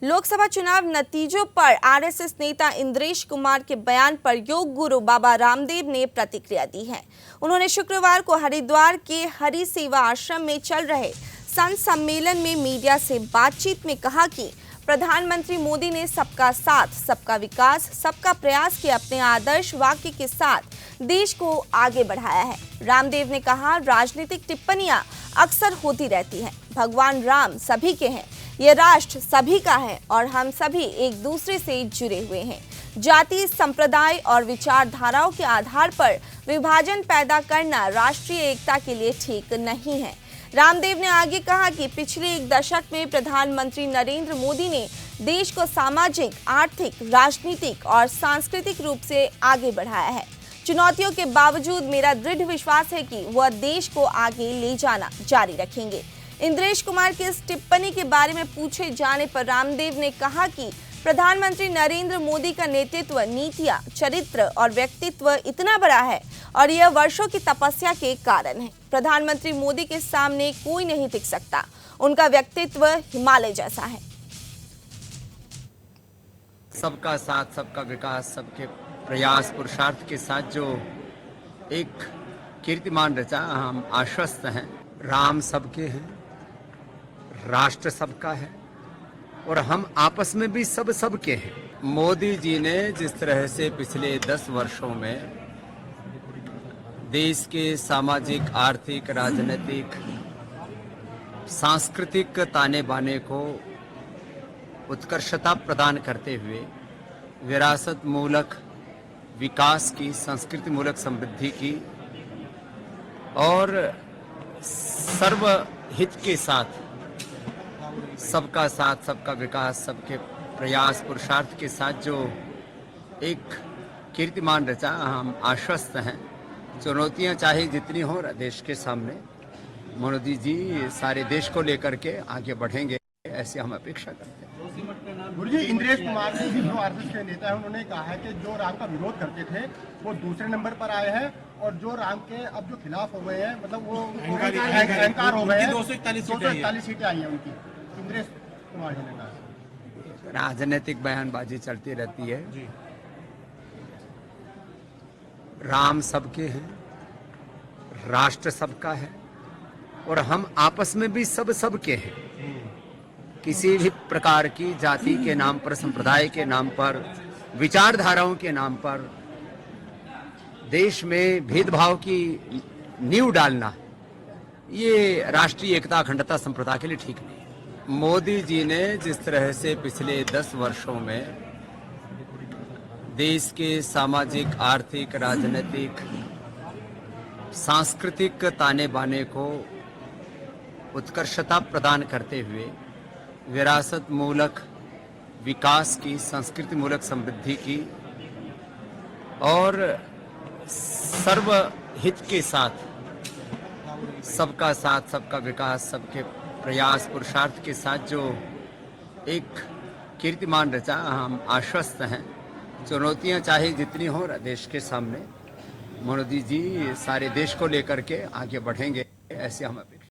लोकसभा चुनाव नतीजों पर आरएसएस नेता इंद्रेश कुमार के बयान पर योग गुरु बाबा रामदेव ने प्रतिक्रिया दी है। उन्होंने शुक्रवार को हरिद्वार के हरि सेवा आश्रम में चल रहे संत सम्मेलन में मीडिया से बातचीत में कहा कि प्रधानमंत्री मोदी ने सबका साथ, सबका विकास, सबका प्रयास के अपने आदर्श वाक्य के साथ देश को आगे बढ़ाया है। रामदेव ने कहा, राजनीतिक टिप्पणियां अक्सर होती रहती हैं। भगवान राम सभी के हैं, ये राष्ट्र सभी का है और हम सभी एक दूसरे से जुड़े हुए हैं। जाति, संप्रदाय और विचारधाराओं के आधार पर विभाजन पैदा करना राष्ट्रीय एकता के लिए ठीक नहीं है। रामदेव ने आगे कहा कि पिछले एक दशक में प्रधानमंत्री नरेंद्र मोदी ने देश को सामाजिक, आर्थिक, राजनीतिक और सांस्कृतिक रूप से आगे बढ़ाया है। चुनौतियों के बावजूद मेरा दृढ़ विश्वास है कि वह देश को आगे ले जाना जारी रखेंगे। इंद्रेश कुमार की इस टिप्पणी के बारे में पूछे जाने पर रामदेव ने कहा कि प्रधानमंत्री नरेंद्र मोदी का नेतृत्व, नीतियां, चरित्र और व्यक्तित्व इतना बड़ा है और यह वर्षों की तपस्या के कारण है। प्रधानमंत्री मोदी के सामने कोई नहीं टिक सकता। उनका व्यक्तित्व हिमालय जैसा है। सबका साथ, सबका विकास, सबके प्रयास पुरुषार्थ के साथ जो एक कीर्तिमान रचा, हम आश्वस्त हैं। राम सबके हैं, राष्ट्र सबका है और हम आपस में भी सबके हैं। मोदी जी ने जिस तरह से पिछले 10 वर्षों में देश के सामाजिक, आर्थिक, राजनीतिक, सांस्कृतिक ताने बाने को उत्कर्षता प्रदान करते हुए विरासत मूलक विकास की, संस्कृति मूलक समृद्धि की और सर्वहित के साथ सबका साथ, सबका विकास, सबके प्रयास पुरुषार्थ के साथ जो एक कीर्तिमान रचा, हम आश्वस्त हैं। चुनौतियां चाहे जितनी हो देश के सामने, मोदी जी सारे देश को लेकर के आगे बढ़ेंगे, ऐसी हम अपेक्षा करते हैं। गुरु जी, इंद्रेश कुमार जी जो आरएसएस के नेता है, उन्होंने कहा है कि जो राम का विरोध करते थे वो दूसरे नंबर पर आए हैं और जो राम के अब जो खिलाफ हो गए हैं, मतलब वो अहंकार हो गए हैं। 241 सीटें आई हैं उनकी। इंद्रेश कुमार जी ने कहा राजनीतिक बयानबाजी चलती रहती है। राम सबके हैं, राष्ट्र सबका है और हम आपस में भी सबके हैं। किसी भी प्रकार की जाति के नाम पर, संप्रदाय के नाम पर, विचारधाराओं के नाम पर देश में भेदभाव की नींव डालना, ये राष्ट्रीय एकता, अखंडता, संप्रभुता के लिए ठीक नहीं है। मोदी जी ने जिस तरह से पिछले 10 वर्षों में देश के सामाजिक, आर्थिक, राजनीतिक, सांस्कृतिक ताने बाने को उत्कर्षता प्रदान करते हुए विरासत मूलक विकास की, संस्कृति मूलक समृद्धि की और सर्वहित के साथ सबका साथ, सबका विकास, सबके प्रयास पुरुषार्थ के साथ जो एक कीर्तिमान रचा, हम आश्वस्त हैं। चुनौतियां चाहे जितनी हो देश के सामने, मोदी जी सारे देश को लेकर के आगे बढ़ेंगे, ऐसे हम